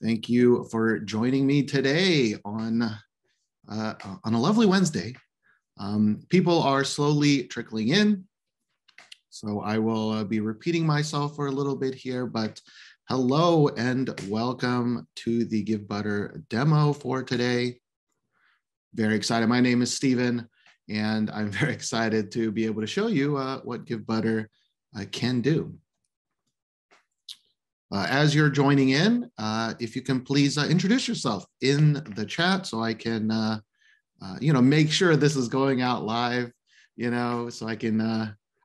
Thank you for joining me today on a lovely Wednesday. People are slowly trickling in, so I will be repeating myself for a little bit here, but hello and welcome to the Givebutter demo for today. Very excited. My name is Steven, and I'm very excited to be able to show you what Givebutter can do. As you're joining in, if you can please introduce yourself in the chat so I can, make sure this is going out live, so I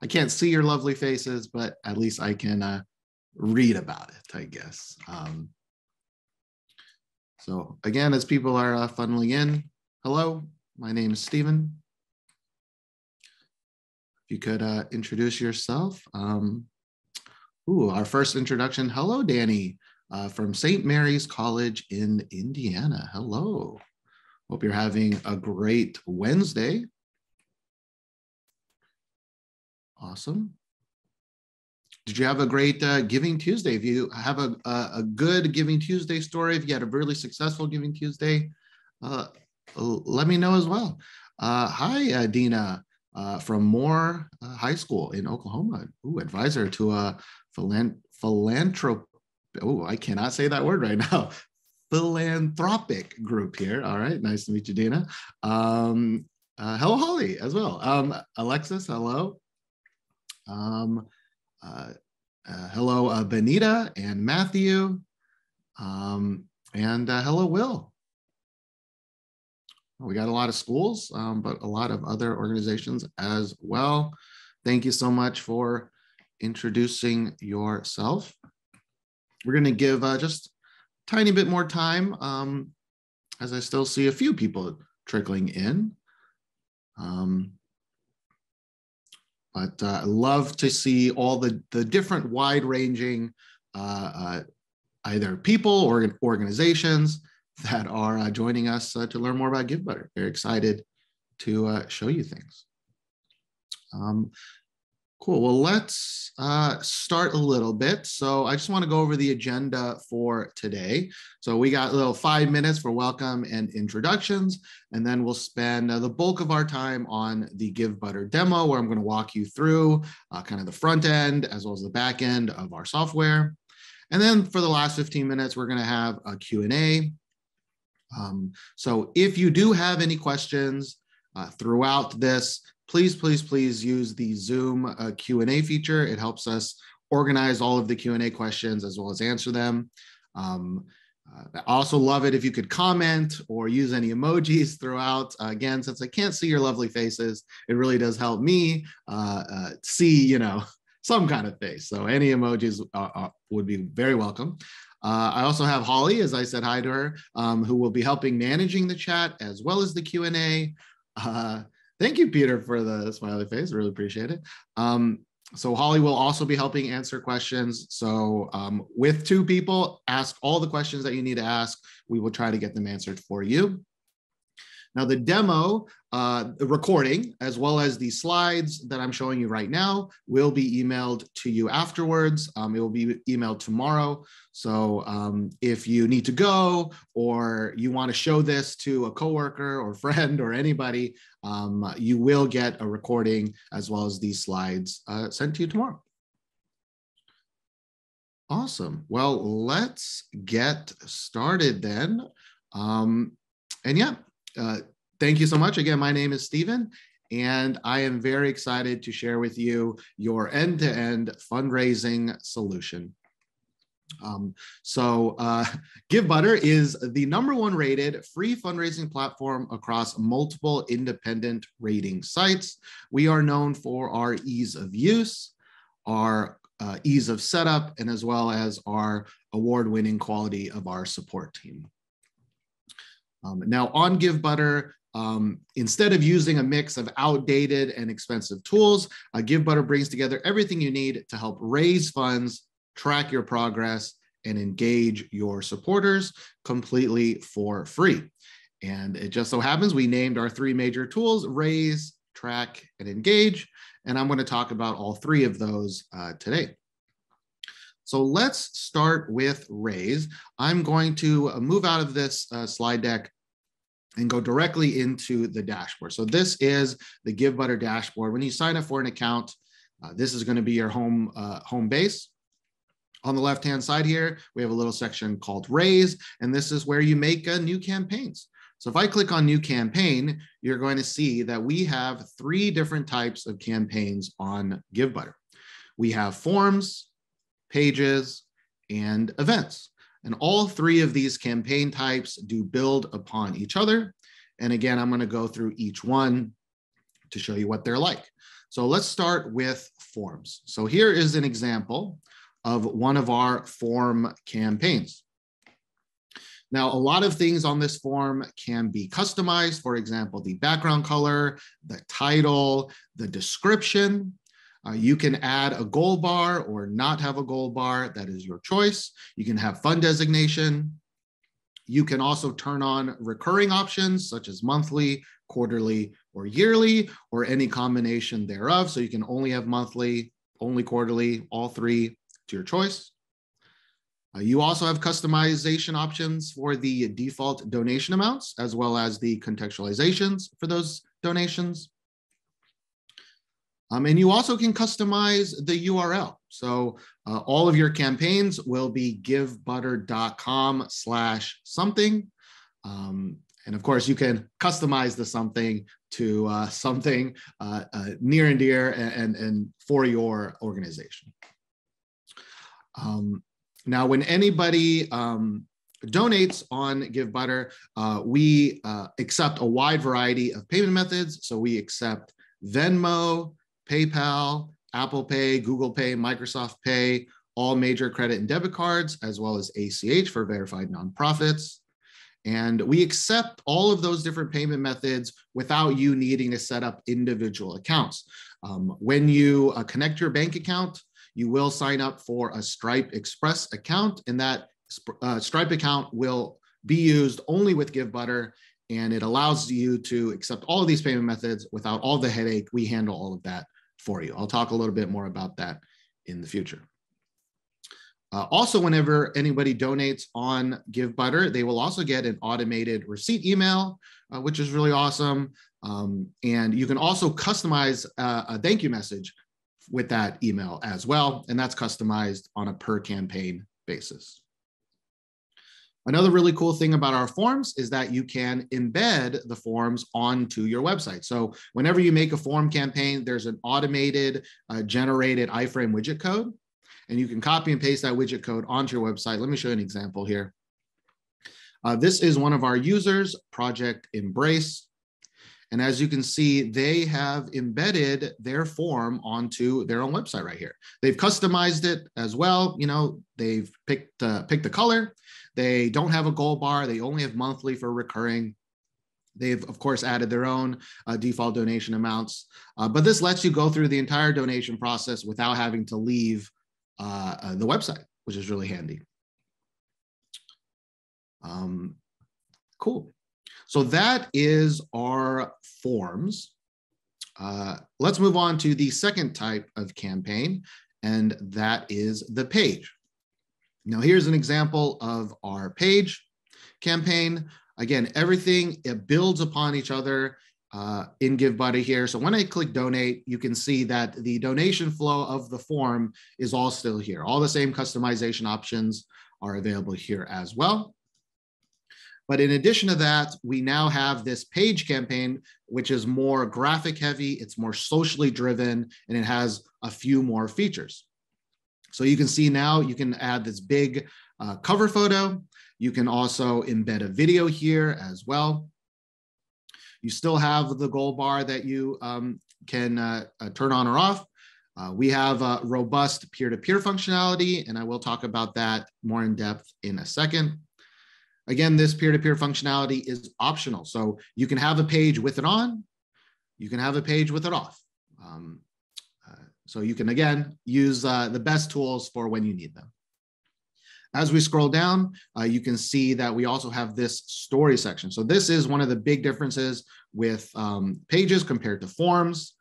can't see your lovely faces, but at least I can read about it, I guess. So again, as people are funneling in, hello, my name is Steven. If you could introduce yourself. Our first introduction. Hello, Danny, from St. Mary's College in Indiana. Hello. Hope you're having a great Wednesday. Awesome. Did you have a great Giving Tuesday? If you have a good Giving Tuesday story, if you had a really successful Giving Tuesday, let me know as well. Hi, Dina, from Moore High School in Oklahoma. Advisor to a philanthropic, I cannot say that word right now. Philanthropic group here. All right, nice to meet you, Dina. Hello, Holly, as well. Alexis, hello. Hello, Benita and Matthew. And hello, Will. We got a lot of schools, but a lot of other organizations as well. Thank you so much for introducing yourself. We're going to give just a tiny bit more time as I still see a few people trickling in. But I love to see all the different wide-ranging either people or organizations that are joining us to learn more about Givebutter. Very excited to show you things. Cool, well, let's start a little bit. So I just want to go over the agenda for today. So we got a little 5 minutes for welcome and introductions, and then we'll spend the bulk of our time on the Givebutter demo, where I'm going to walk you through kind of the front end as well as the back end of our software. And then for the last 15 minutes, we're going to have a Q&A. So if you do have any questions throughout this, please use the Zoom Q&A feature. It helps us organize all of the Q&A questions as well as answer them. I also love it if you could comment or use any emojis throughout. Again, since I can't see your lovely faces, it really does help me see, some kind of face. So any emojis would be very welcome. I also have Holly, as I said hi to her, who will be helping managing the chat as well as the Q&A. Thank you, Peter, for the smiley face. Really appreciate it. So Holly will also be helping answer questions. So with 2 people, ask all the questions that you need to ask. We will try to get them answered for you. Now, the demo, the recording, as well as the slides that I'm showing you right now, will be emailed to you afterwards. It will be emailed tomorrow. So if you need to go or you want to show this to a coworker or friend or anybody, you will get a recording as well as these slides sent to you tomorrow. Awesome. Well, let's get started then. Thank you so much. Again, my name is Steven, and I am very excited to share with you your end-to-end fundraising solution. Givebutter is the #1 rated free fundraising platform across multiple independent rating sites. We are known for our ease of use, our ease of setup, and as well as our award-winning quality of our support team. Now on Givebutter, instead of using a mix of outdated and expensive tools, Givebutter brings together everything you need to help raise funds, track your progress, and engage your supporters completely for free. And it just so happens we named our 3 major tools: Raise, Track, and Engage. And I'm going to talk about all 3 of those today. So let's start with Raise. I'm going to move out of this slide deck and go directly into the dashboard. So this is the Givebutter dashboard. When you sign up for an account, this is going to be your home base. On the left-hand side here, we have a little section called Raise, and this is where you make new campaigns. So if I click on New Campaign, you're going to see that we have 3 different types of campaigns on Givebutter. We have forms, pages, and events. And all 3 of these campaign types do build upon each other. And again, I'm going to go through each one to show you what they're like. So let's start with forms. So here is an example of one of our form campaigns. Now, a lot of things on this form can be customized. For example, the background color, the title, the description. You can add a goal bar or not have a goal bar. That is your choice. You can have fund designation. You can also turn on recurring options such as monthly, quarterly, or yearly, or any combination thereof. So you can only have monthly, only quarterly, all 3 to your choice. You also have customization options for the default donation amounts, as well as the contextualizations for those donations. And you also can customize the URL. So all of your campaigns will be givebutter.com/something. And of course, you can customize the something to something near and dear and for your organization. Now, when anybody donates on Givebutter, we accept a wide variety of payment methods. So we accept Venmo, PayPal, Apple Pay, Google Pay, Microsoft Pay, all major credit and debit cards, as well as ACH for verified nonprofits. And we accept all of those different payment methods without you needing to set up individual accounts. When you connect your bank account, you will sign up for a Stripe Express account, and that Stripe account will be used only with Givebutter, and it allows you to accept all of these payment methods without all the headache. We handle all of that for you. I'll talk a little bit more about that in the future. Also, whenever anybody donates on Givebutter, they will also get an automated receipt email, which is really awesome. And you can also customize a thank you message with that email as well, and that's customized on a per campaign basis. Another really cool thing about our forms is that you can embed the forms onto your website. So whenever you make a form campaign, there's an automated generated iframe widget code, and you can copy and paste that widget code onto your website. Let me show you an example here. This is one of our users, Project Embrace. And as you can see, they have embedded their form onto their own website right here. They've customized it as well. You know, they've picked the color. They don't have a goal bar. They only have monthly for recurring. They've, of course, added their own default donation amounts. But this lets you go through the entire donation process without having to leave the website, which is really handy. Cool. So that is our forms. Let's move on to the second type of campaign, and that is the page. Now, here's an example of our page campaign. Again, everything, it builds upon each other in Givebutter here. So when I click donate, you can see that the donation flow of the form is all still here. All the same customization options are available here as well. But in addition to that, we now have this page campaign, which is more graphic heavy, it's more socially driven, and it has a few more features. So you can see now you can add this big cover photo. You can also embed a video here as well. You still have the goal bar that you can turn on or off. We have a robust peer-to-peer functionality, and I will talk about that more in depth in a second. Again, this peer-to-peer functionality is optional. So you can have a page with it on, you can have a page with it off. So you can, again, use the best tools for when you need them. As we scroll down, you can see that we also have this story section. So this is one of the big differences with pages compared to forms.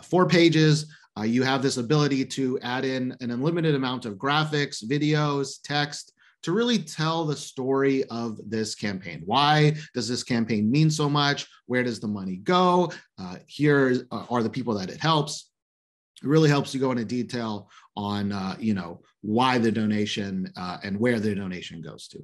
For pages, You have this ability to add in an unlimited amount of graphics, videos, text, to really tell the story of this campaign. Why does this campaign mean so much? Where does the money go? Here are the people that it helps. It really helps you go into detail on why the donation and where the donation goes to.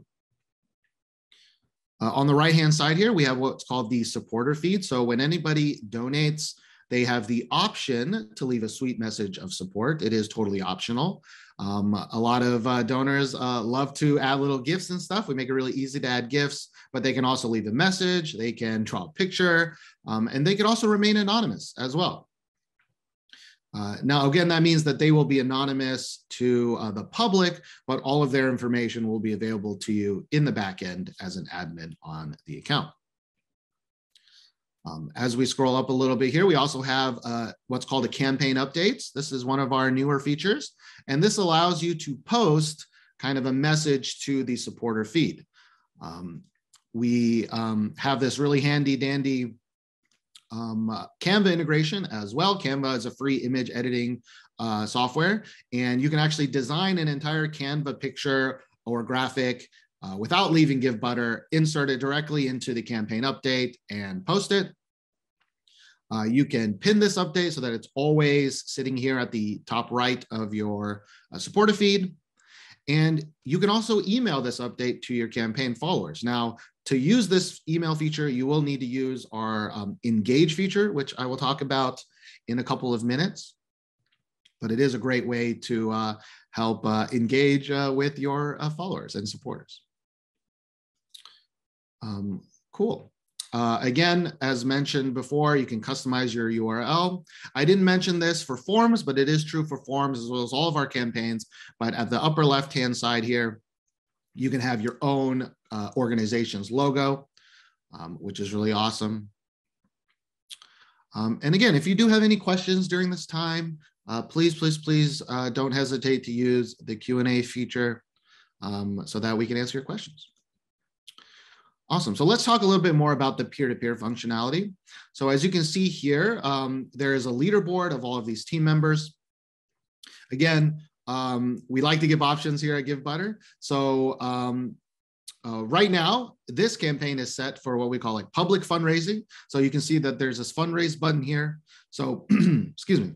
On the right-hand side here, we have what's called the supporter feed. So when anybody donates, they have the option to leave a sweet message of support. It is totally optional. A lot of donors love to add little gifts and stuff. We make it really easy to add gifts, but they can also leave a message. They can draw a picture, and they can also remain anonymous as well. Now, again, that means that they will be anonymous to the public, but all of their information will be available to you in the back end as an admin on the account. As we scroll up a little bit here, we also have what's called a campaign updates. This is one of our newer features, and this allows you to post kind of a message to the supporter feed. We have this really handy dandy Canva integration as well. Canva is a free image editing software, and you can actually design an entire Canva picture or graphic without leaving Givebutter, insert it directly into the campaign update and post it. You can pin this update so that it's always sitting here at the top right of your supporter feed. And you can also email this update to your campaign followers. Now, to use this email feature, you will need to use our Engage feature, which I will talk about in a couple of minutes. But it is a great way to help engage with your followers and supporters. Cool. Again, as mentioned before, you can customize your URL. I didn't mention this for forms, but it is true for forms as well as all of our campaigns. But at the upper left-hand side here, you can have your own organization's logo, which is really awesome. And again, if you do have any questions during this time, please don't hesitate to use the Q&A feature so that we can answer your questions. Awesome. So let's talk a little bit more about the peer-to-peer functionality. So as you can see here, there is a leaderboard of all of these team members. Again, we like to give options here at Givebutter. So right now, this campaign is set for what we call like public fundraising. So you can see that there's this fundraise button here. So, excuse me.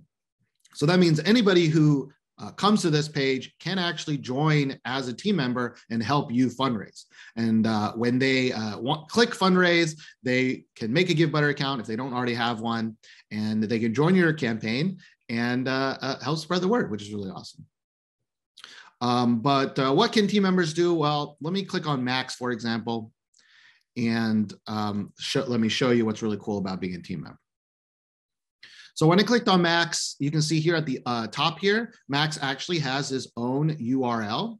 So that means anybody who comes to this page can actually join as a team member and help you fundraise. And when they click fundraise, they can make a Givebutter account if they don't already have one, and they can join your campaign and help spread the word, which is really awesome. But what can team members do? Well, let me click on Max, for example, and let me show you what's really cool about being a team member. So when I clicked on Max, you can see here at the top here, Max actually has his own URL.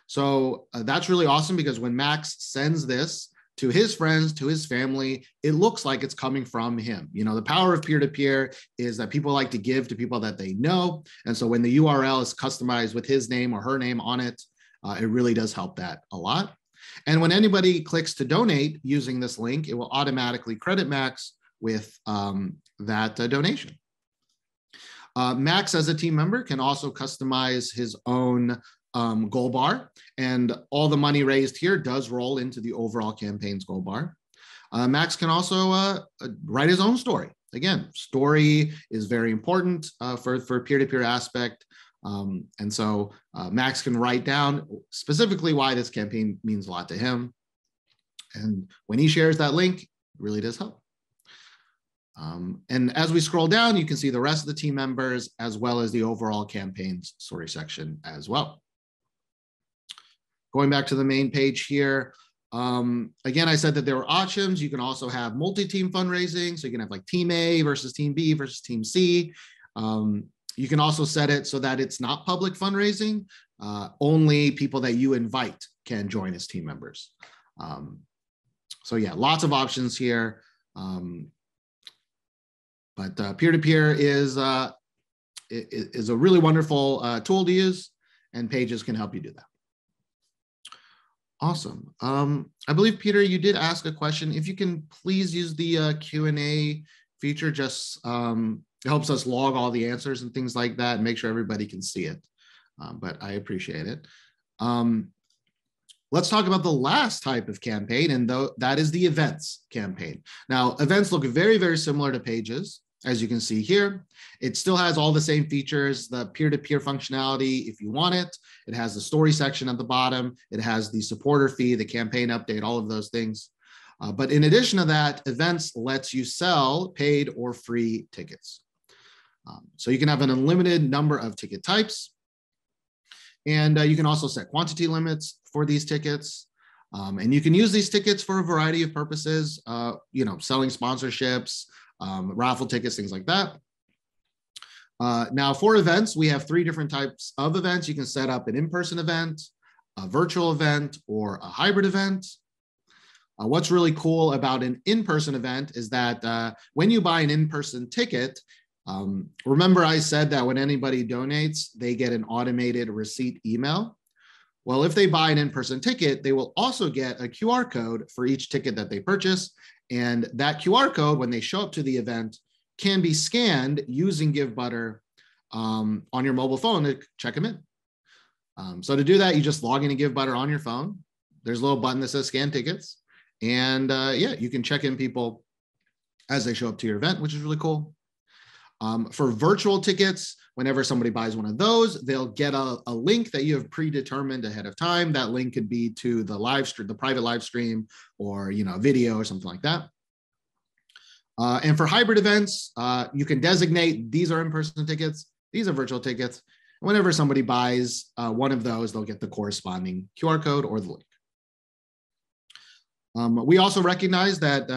So that's really awesome because when Max sends this to his friends, to his family, it looks like it's coming from him. You know, the power of peer-to-peer is that people like to give to people that they know. And so when the URL is customized with his name or her name on it, it really does help that a lot. And when anybody clicks to donate using this link, it will automatically credit Max with that donation. Max, as a team member, can also customize his own goal bar, and all the money raised here does roll into the overall campaign's goal bar. Max can also write his own story. Again, story is very important for peer-to-peer aspect. And so Max can write down specifically why this campaign means a lot to him. And when he shares that link, it really does help. And as we scroll down, you can see the rest of the team members as well as the overall campaign's story section as well. Going back to the main page here, again, I said that there were options. You can also have multi-team fundraising. So you can have like team A versus team B versus team C. You can also set it so that it's not public fundraising. Only people that you invite can join as team members. So yeah, lots of options here. But peer-to-peer is a really wonderful tool to use, and Pages can help you do that. Awesome. I believe, Peter, you did ask a question. If you can please use the Q&A feature, just It helps us log all the answers and things like that and make sure everybody can see it. But I appreciate it. Let's talk about the last type of campaign, and that is the events campaign. Now, events look very, very similar to pages, as you can see here. It still has all the same features, the peer-to-peer functionality if you want it. It has the story section at the bottom. It has the supporter fee, the campaign update, all of those things. But in addition to that, events lets you sell paid or free tickets. So you can have an unlimited number of ticket types. And you can also set quantity limits for these tickets. And you can use these tickets for a variety of purposes, selling sponsorships, raffle tickets, things like that. Now for events, we have 3 different types of events. You can set up an in-person event, a virtual event, or a hybrid event. What's really cool about an in-person event is that when you buy an in-person ticket, remember I said that when anybody donates, they get an automated receipt email. Well, if they buy an in-person ticket, they will also get a QR code for each ticket that they purchase. And that QR code, when they show up to the event, can be scanned using Givebutter on your mobile phone to check them in. So to do that, you just log into Givebutter on your phone. There's a little button that says scan tickets. And you can check in people as they show up to your event, which is really cool. For virtual tickets, whenever somebody buys one of those, they'll get a link that you have predetermined ahead of time. That link could be to the live stream, the private live stream, or video or something like that. And for hybrid events, you can designate these are in-person tickets, these are virtual tickets. Whenever somebody buys one of those, they'll get the corresponding QR code or the link. We also recognize that,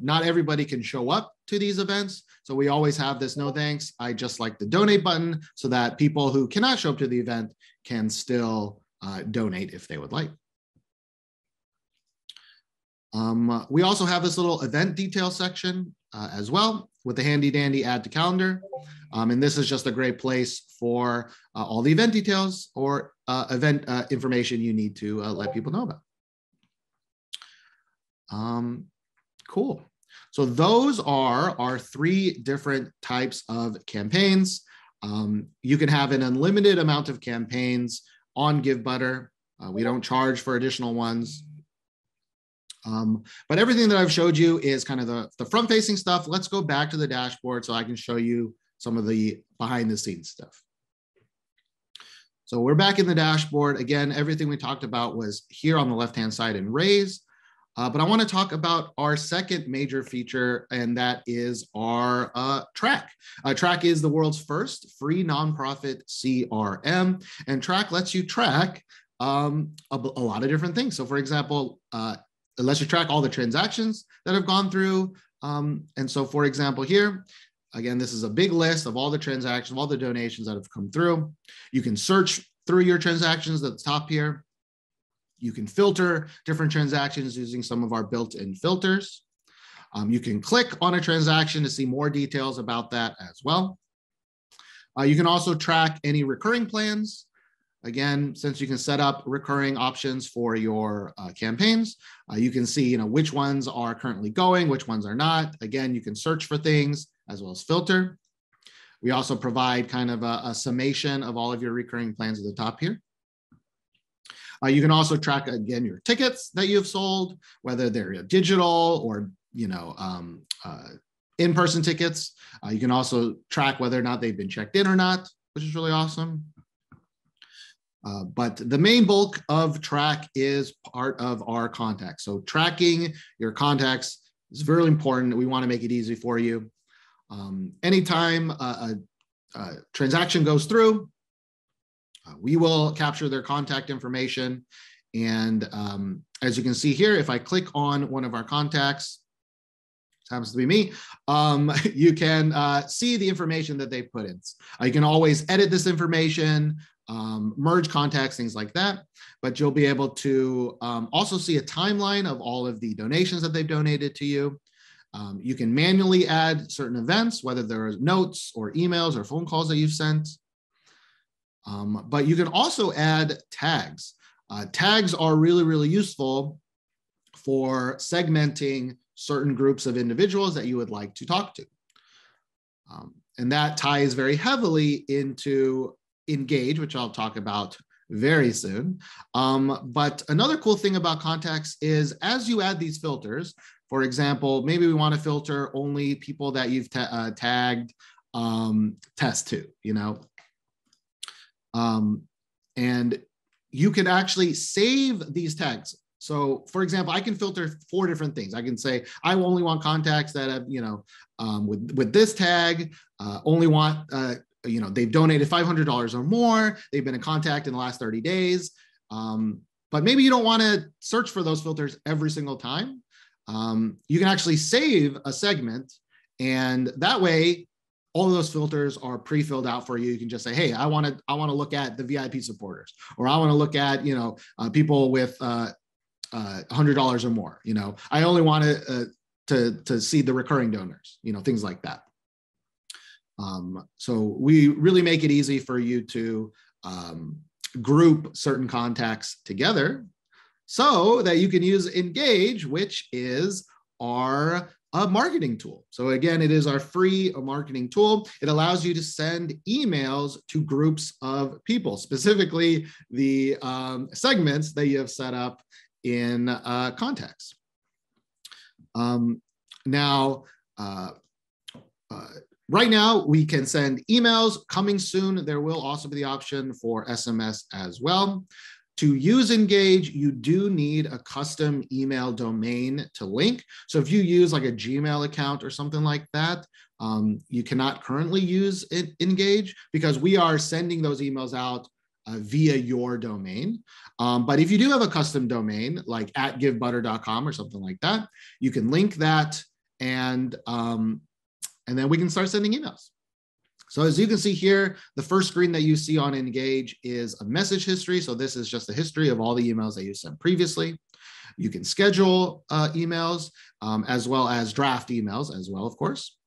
not everybody can show up to these events. So we always have this no thanks, I just like the donate button so that people who cannot show up to the event can still donate if they would like. We also have this little event detail section as well with the handy dandy add to calendar. And this is just a great place for all the event details or event information you need to let people know about. Cool. So those are our 3 different types of campaigns. You can have an unlimited amount of campaigns on Givebutter. We don't charge for additional ones. But everything that I've showed you is kind of the front-facing stuff. Let's go back to the dashboard so I can show you some of the behind-the-scenes stuff. So we're back in the dashboard. Again, everything we talked about was here on the left-hand side in Raise. But I want to talk about our second major feature, and that is our Track. Track is the world's first free nonprofit CRM, and Track lets you track a lot of different things. So for example, it lets you track all the transactions that have gone through. And so for example here, again, this is a big list of all the transactions, all the donations that have come through. You can search through your transactions at the top here. You can filter different transactions using some of our built-in filters. You can click on a transaction to see more details about that as well. You can also track any recurring plans. Again, since you can set up recurring options for your campaigns, you can see which ones are currently going, which ones are not. Again, you can search for things as well as filter. We also provide kind of a summation of all of your recurring plans at the top here. You can also track, again, your tickets that you've sold, whether they're digital or, in-person tickets. You can also track whether or not they've been checked in or not, which is really awesome. But the main bulk of Track is part of our contacts. So tracking your contacts is very important. We want to make it easy for you. Anytime a transaction goes through, we will capture their contact information. And as you can see here, if I click on one of our contacts, which happens to be me, you can see the information that they put in. You can always edit this information, merge contacts, things like that. But you'll be able to also see a timeline of all of the donations that they've donated to you. You can manually add certain events, whether there are notes or emails or phone calls that you've sent. But you can also add tags. Tags are really, really useful for segmenting certain groups of individuals that you would like to talk to. And that ties very heavily into Engage, which I'll talk about very soon. But another cool thing about contacts is as you add these filters, for example, maybe we want to filter only people that you've tagged test to, and you can actually save these tags. So for example, I can filter 4 different things. I can say, I only want contacts that have, with this tag, only want, they've donated $500 or more. They've been in contact in the last 30 days. But maybe you don't want to search for those filters every single time. You can actually save a segment, and that way, all of those filters are pre-filled out for you. You can just say, hey, I want to look at the VIP supporters, or I want to look at, people with $100 or more. I only want to see the recurring donors, things like that. So we really make it easy for you to group certain contacts together so that you can use Engage, which is our marketing tool. So again, it is our free marketing tool. It allows you to send emails to groups of people, specifically the segments that you have set up in contacts. Right now, we can send emails. Coming soon, there will also be the option for SMS as well. To use Engage, you do need a custom email domain to link. So if you use like a Gmail account or something like that, you cannot currently use Engage because we are sending those emails out via your domain. But if you do have a custom domain, like @givebutter.com or something like that, you can link that, and then we can start sending emails. So as you can see here, the first screen that you see on Engage is a message history. So this is just a history of all the emails that you sent previously. You can schedule emails as well as draft emails as well, of course.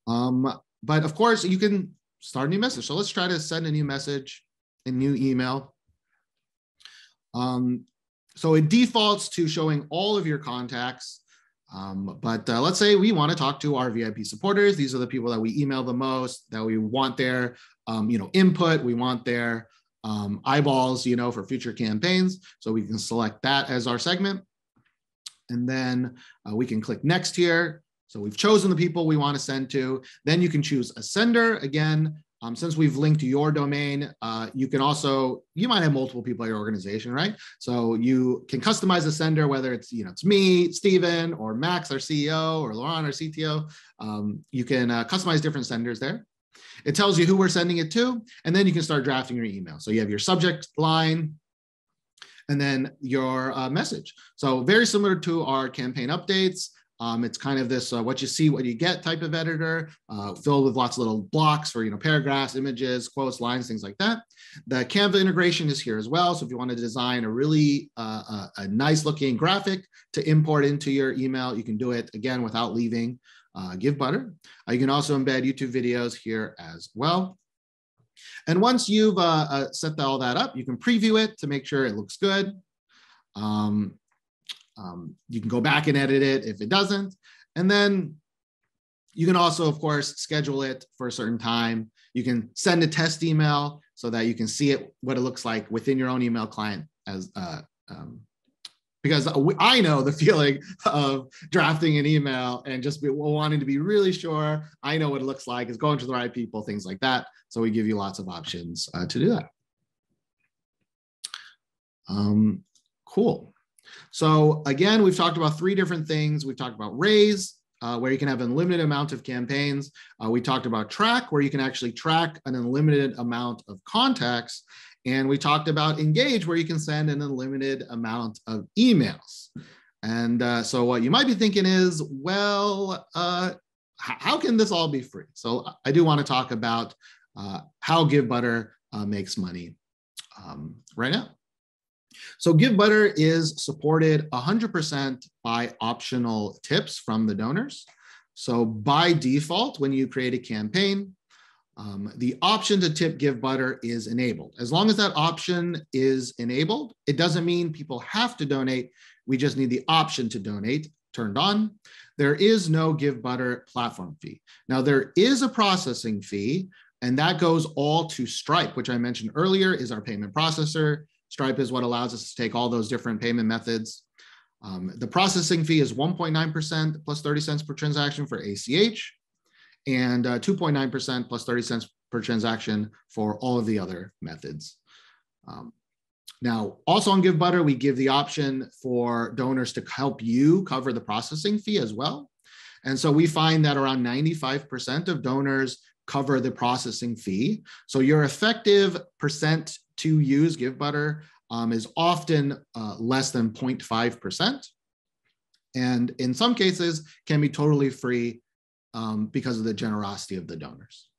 But of course, you can start a new message. So let's try to send a new message, a new email. So it defaults to showing all of your contacts. But let's say we want to talk to our VIP supporters. These are the people that we email the most, that we want their input. We want their eyeballs, for future campaigns. So we can select that as our segment. And then we can click next here. So we've chosen the people we want to send to. Then you can choose a sender. Again, since we've linked to your domain, you might have multiple people at your organization, right? So you can customize the sender, whether it's, it's me, Steven, or Max, our CEO, or Laurent, our CTO. You can customize different senders there. It tells you who we're sending it to, and then you can start drafting your email. So you have your subject line, and then your message. So very similar to our campaign updates. It's kind of this what you see, what you get type of editor, filled with lots of little blocks for paragraphs, images, quotes, lines, things like that. The Canva integration is here as well. So if you want to design a really a nice looking graphic to import into your email, you can do it again without leaving Givebutter. You can also embed YouTube videos here as well. And once you've set all that up, you can preview it to make sure it looks good. You can go back and edit it if it doesn't. And then you can also, of course, schedule it for a certain time. You can send a test email so that you can see what it looks like within your own email client, because I know the feeling of drafting an email and just wanting to be really sure I know what it looks like, is going to the right people, things like that. So we give you lots of options to do that. Cool. So again, we've talked about 3 different things. We've talked about Raise, where you can have an unlimited amount of campaigns. We talked about Track, where you can actually track an unlimited amount of contacts. And we talked about Engage, where you can send an unlimited amount of emails. And so what you might be thinking is, well, how can this all be free? So I do want to talk about how Givebutter makes money right now. So Givebutter is supported 100% by optional tips from the donors. So by default, when you create a campaign, the option to tip Givebutter is enabled. As long as that option is enabled, it doesn't mean people have to donate. We just need the option to donate turned on. There is no Givebutter platform fee. Now, there is a processing fee, and that goes all to Stripe, which I mentioned earlier is our payment processor. Stripe is what allows us to take all those different payment methods. The processing fee is 1.9% plus 30 cents per transaction for ACH, and 2.9% plus 30 cents per transaction for all of the other methods. Now, also on Givebutter, we give the option for donors to help you cover the processing fee as well. And so we find that around 95% of donors cover the processing fee. So your effective percent to use Givebutter is often less than 0.5%. And in some cases can be totally free because of the generosity of the donors.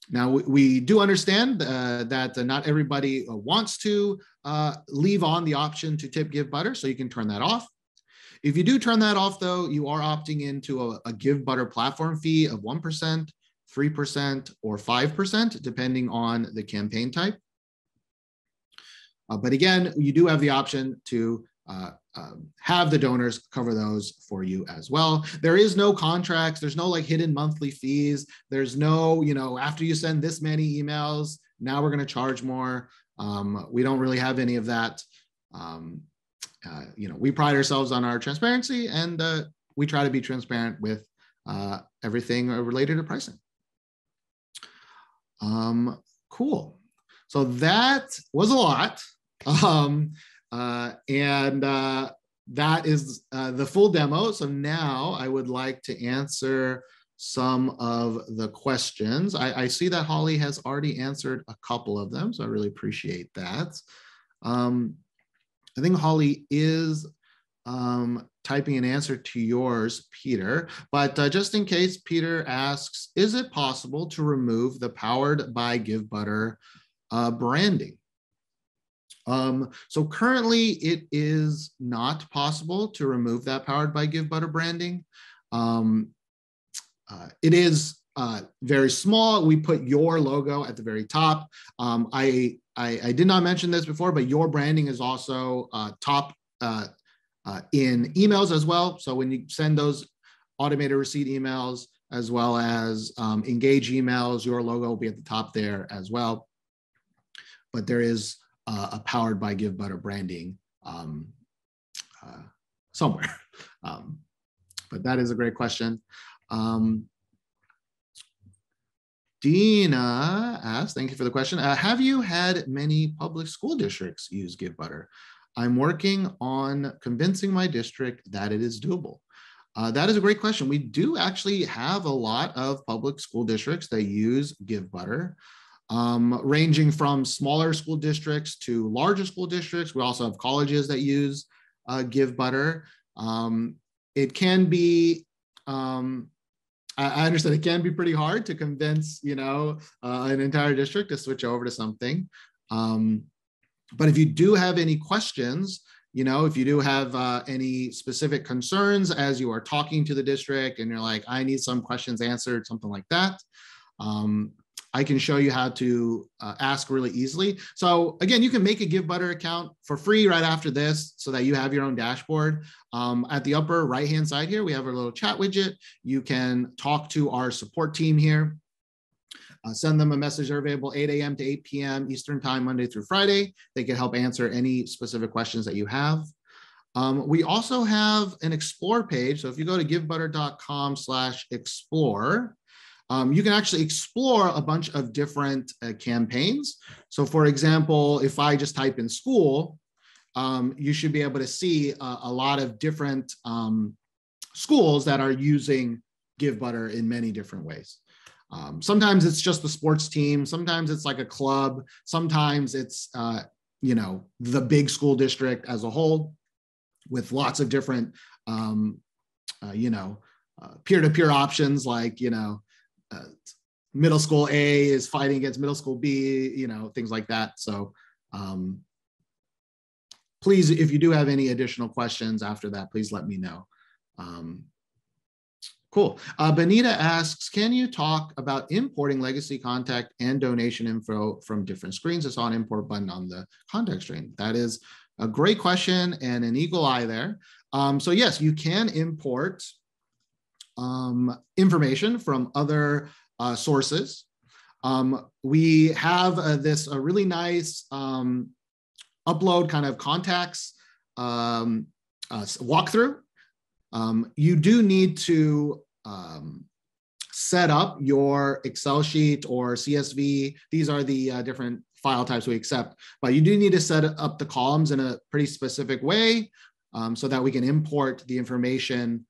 Now, we do understand that not everybody wants to leave on the option to tip Givebutter, so you can turn that off. If you do turn that off, though, you are opting into a Givebutter platform fee of 1%, 3%, or 5%, depending on the campaign type. But again, you do have the option to have the donors cover those for you as well. There is no contracts. There's no like hidden monthly fees. There's no, after you send this many emails, now we're going to charge more. We don't really have any of that. We pride ourselves on our transparency, and we try to be transparent with everything related to pricing. Cool. So that was a lot. That is the full demo. So now I would like to answer some of the questions. I see that Holly has already answered a couple of them, so I really appreciate that. I think Holly is typing an answer to yours, Peter, but just in case, Peter asks, is it possible to remove the Powered by Givebutter branding? So currently it is not possible to remove that Powered by Givebutter branding. It is very small. We put your logo at the very top. I did not mention this before, but your branding is also top in emails as well. So when you send those automated receipt emails, as well as engage emails, your logo will be at the top there as well. But there is a Powered by Givebutter branding somewhere. But that is a great question. Dina asks, thank you for the question. Have you had many public school districts use Givebutter? I'm working on convincing my district that it is doable. That is a great question. We do actually have a lot of public school districts that use Givebutter. Ranging from smaller school districts to larger school districts. We also have colleges that use Givebutter. It can be, I understand it can be pretty hard to convince, an entire district to switch over to something. But if you do have any questions, if you do have any specific concerns as you are talking to the district and you're like, I need some questions answered, something like that, I can show you how to ask really easily. So again, you can make a Givebutter account for free right after this so that you have your own dashboard. At the upper right-hand side here, we have a little chat widget. You can talk to our support team here. Send them a message. They're available 8 a.m. to 8 p.m. Eastern time, Monday through Friday. They can help answer any specific questions that you have. We also have an Explore page. So if you go to givebutter.com/explore, you can actually explore a bunch of different campaigns. So for example, if I just type in school, you should be able to see a lot of different schools that are using Givebutter in many different ways. Sometimes it's just the sports team. Sometimes it's like a club. Sometimes it's, the big school district as a whole with lots of different, peer-to-peer options like, middle school A is fighting against middle school B, things like that. So please, if you do have any additional questions after that, please let me know. Cool. Benita asks, can you talk about importing legacy contact and donation info from different screens? I saw an import button on the contact screen. That is a great question and an eagle eye there. So yes, you can import information from other sources. We have this really nice upload kind of contacts walkthrough. You do need to set up your Excel sheet or CSV. These are the different file types we accept, but you do need to set up the columns in a pretty specific way so that we can import the information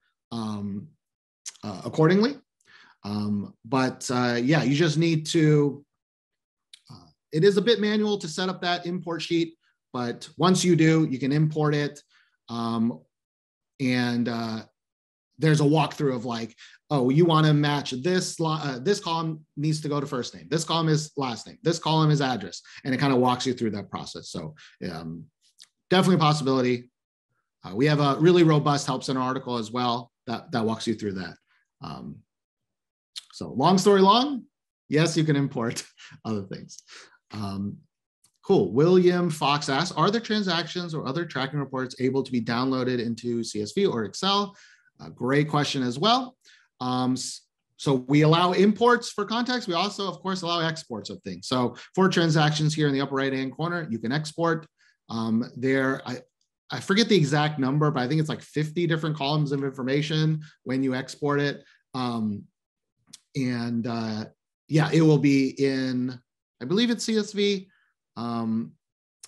accordingly. Yeah, you just need to, it is a bit manual to set up that import sheet, but once you do, you can import it. There's a walkthrough of like, oh, you want to match this, this column needs to go to first name. This column is last name. This column is address. And it kind of walks you through that process. So definitely a possibility. We have a really robust Help Center article as well that walks you through that. So long story long, yes, you can import other things. Cool. William Fox asks, are the transactions or other tracking reports able to be downloaded into CSV or Excel? Great question as well. So we allow imports for contacts. We also, of course, allow exports of things. So for transactions here in the upper right-hand corner, you can export. I forget the exact number, but I think it's like 50 different columns of information when you export it. Yeah, it will be in, I believe it's CSV, and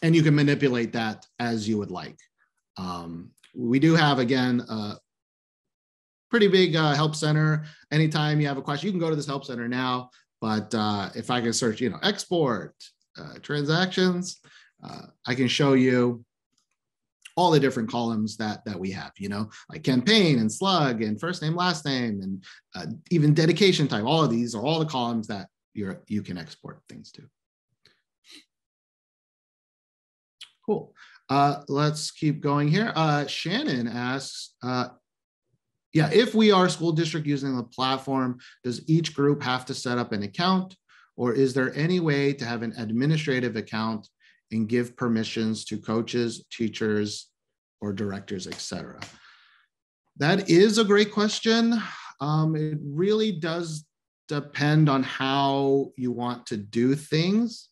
you can manipulate that as you would like. We do have, again, pretty big Help Center. Anytime you have a question, you can go to this Help Center now, but if I can search, export transactions, I can show you all the different columns that we have, like campaign and slug and first name, last name, and even dedication type. All of these are all the columns that you can export things to. Cool. Let's keep going here. Shannon asks, yeah, if we are a school district using the platform, does each group have to set up an account, or is there any way to have an administrative account and give permissions to coaches, teachers, or directors, etc.? That is a great question. It really does depend on how you want to do things.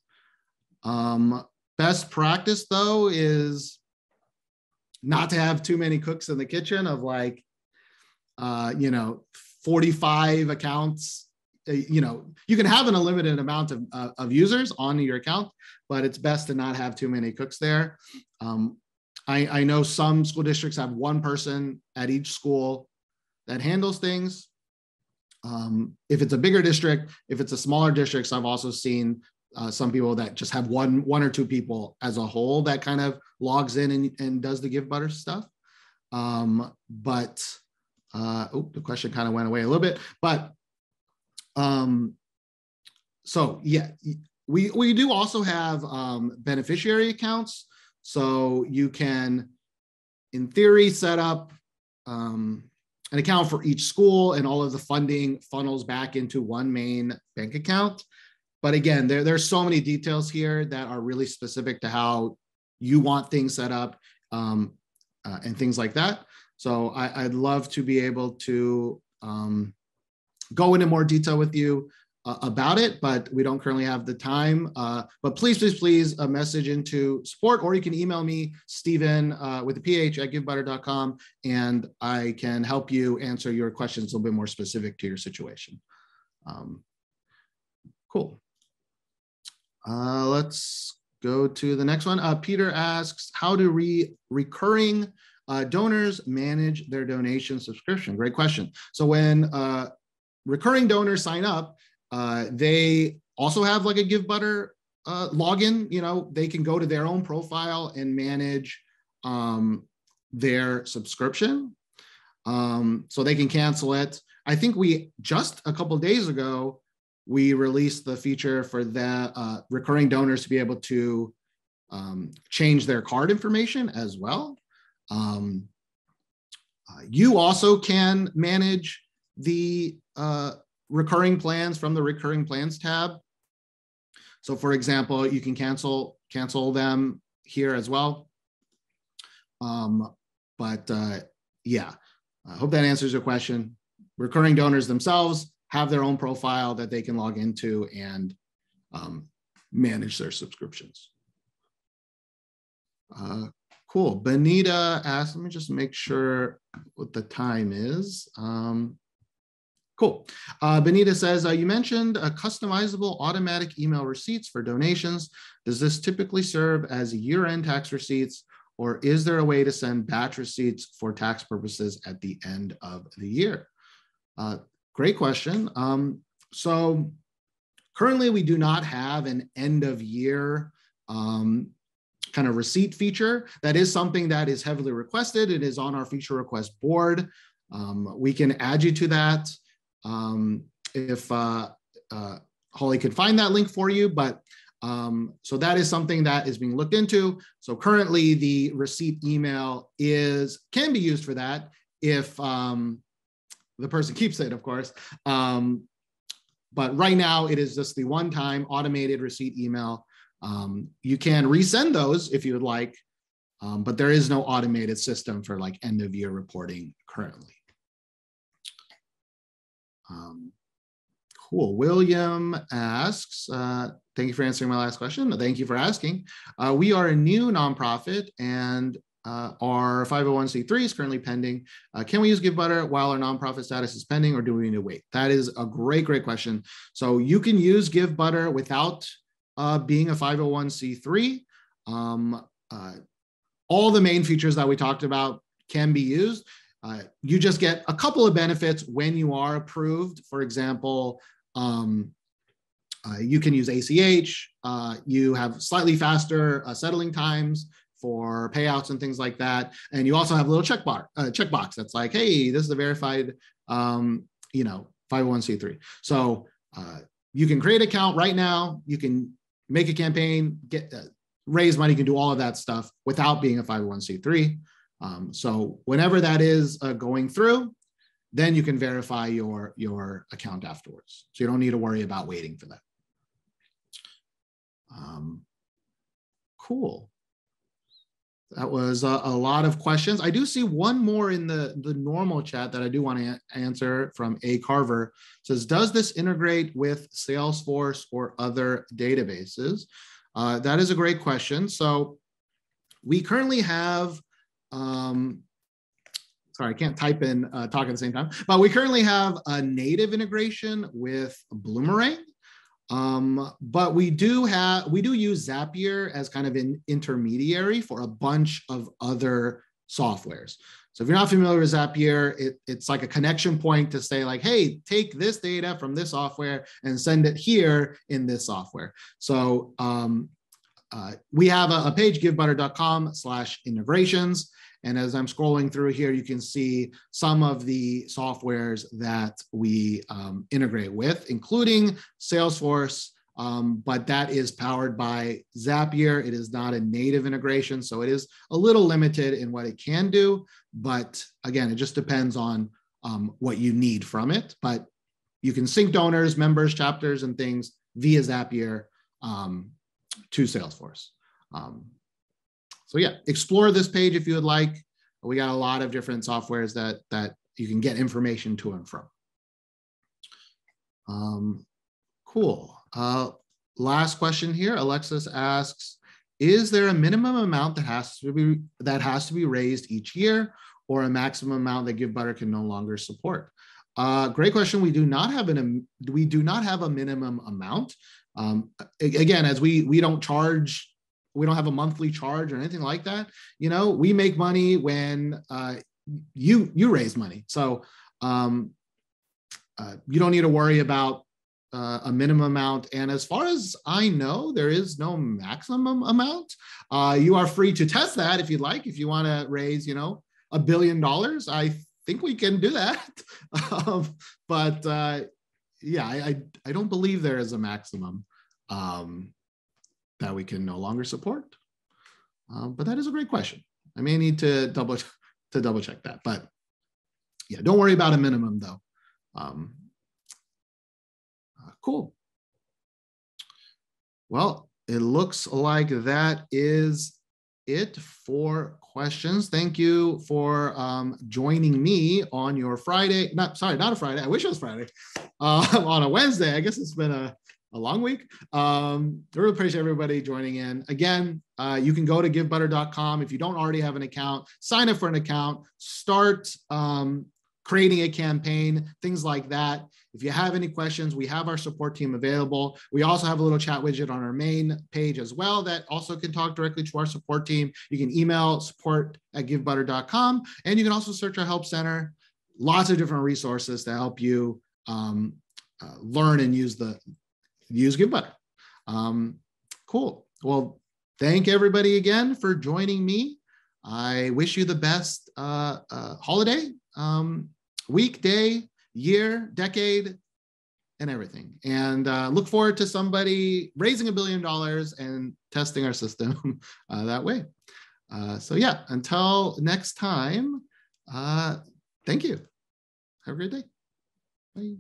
Best practice, though, is not to have too many cooks in the kitchen of like, 45 accounts. You can have an unlimited amount of users on your account, but it's best to not have too many cooks there. I know some school districts have one person at each school that handles things. If it's a bigger district, if it's a smaller district, I've also seen some people that just have one or two people as a whole that kind of logs in and does the Givebutter stuff. The question kind of went away a little bit, but so yeah, we do also have beneficiary accounts. So you can, in theory, set up an account for each school, and all of the funding funnels back into one main bank account. But again, there's so many details here that are really specific to how you want things set up and things like that. So I'd love to be able to go into more detail with you about it, but we don't currently have the time. But please message into support, or you can email me, Stephen, with a PH at givebutter.com, and I can help you answer your questions a little bit more specific to your situation. Cool. Let's go to the next one. Peter asks, how do recurring donors manage their donation subscription? Great question. So when recurring donors sign up, they also have like a Givebutter login. They can go to their own profile and manage their subscription. So they can cancel it. I think we just a couple of days ago, we released the feature for the recurring donors to be able to change their card information as well. You also can manage the recurring plans from the recurring plans tab. So for example, you can cancel them here as well. Yeah, I hope that answers your question. Recurring donors themselves have their own profile that they can log into and manage their subscriptions. Cool. Benita asked, let me just make sure what the time is. Cool. Benita says, you mentioned customizable automatic email receipts for donations. Does this typically serve as year-end tax receipts, or is there a way to send batch receipts for tax purposes at the end of the year? Great question. So currently we do not have an end of year kind of receipt feature. That is something that is heavily requested. It is on our feature request board. We can add you to that if Holly could find that link for you, but so that is something that is being looked into. So currently the receipt email can be used for that if the person keeps it, of course. But right now it is just the one-time automated receipt email. You can resend those if you would like, but there is no automated system for like end of year reporting currently. Cool. William asks, thank you for answering my last question. Thank you for asking. We are a new nonprofit and our 501c3 is currently pending. Can we use Givebutter while our nonprofit status is pending, or do we need to wait? That is a great question. So you can use Givebutter without being a 501c3. All the main features that we talked about can be used. You just get a couple of benefits when you are approved. For example, you can use ACH. You have slightly faster settling times for payouts and things like that. And you also have a little checkbox that's like, hey, this is a verified 501c3. So you can create an account right now. You can make a campaign, raise money, you can do all of that stuff without being a 501c3. So whenever that is going through, then you can verify your account afterwards. So you don't need to worry about waiting for that. Cool. That was a lot of questions. I do see one more in the normal chat that I do want to answer from A. Carver. It says, does this integrate with Salesforce or other databases? That is a great question. So we currently have, sorry, I can't type and talk at the same time, but we currently have a native integration with Bloomerang. But we do use Zapier as kind of an intermediary for a bunch of other softwares. So if you're not familiar with Zapier, it's like a connection point to say like, hey, take this data from this software and send it here in this software. So we have a page, givebutter.com/integrations. And as I'm scrolling through here, you can see some of the softwares that we integrate with, including Salesforce, but that is powered by Zapier. It is not a native integration, so it is a little limited in what it can do. But again, it just depends on what you need from it. But you can sync donors, members, chapters, and things via Zapier to Salesforce. So yeah, explore this page if you would like. We got a lot of different softwares that you can get information to and from. Cool. Last question here. Alexis asks, is there a minimum amount that has to be raised each year, or a maximum amount that Givebutter can no longer support? Great question. We do not have a minimum amount. Again, as we don't charge. We don't have a monthly charge or anything like that. You know, we make money when you raise money. So you don't need to worry about a minimum amount. And as far as I know, there is no maximum amount. You are free to test that if you'd like. If you want to raise, $1 billion, I think we can do that. Yeah, I don't believe there is a maximum that we can no longer support. But that is a great question. I may need to double check that, but yeah, don't worry about a minimum though. Cool. Well, it looks like that is it for questions. Thank you for joining me on your Friday. Not a Friday. I wish it was Friday. On a Wednesday. I guess it's been a long week. I really appreciate everybody joining in. Again, you can go to givebutter.com. If you don't already have an account, sign up for an account, start creating a campaign, things like that. If you have any questions, we have our support team available. We also have a little chat widget on our main page as well that also can talk directly to our support team. You can email support@givebutter.com, and you can also search our help center. Lots of different resources to help you learn and use Givebutter. Cool. Well, thank everybody again for joining me. I wish you the best holiday, week, day, year, decade, and everything. And look forward to somebody raising $1 billion and testing our system that way. So yeah, until next time, thank you. Have a great day. Bye.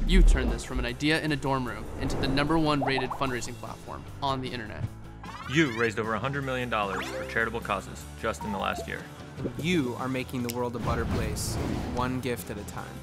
You turned this from an idea in a dorm room into the #1 rated fundraising platform on the internet. You raised over $100 million for charitable causes just in the last year. You are making the world a better place, one gift at a time.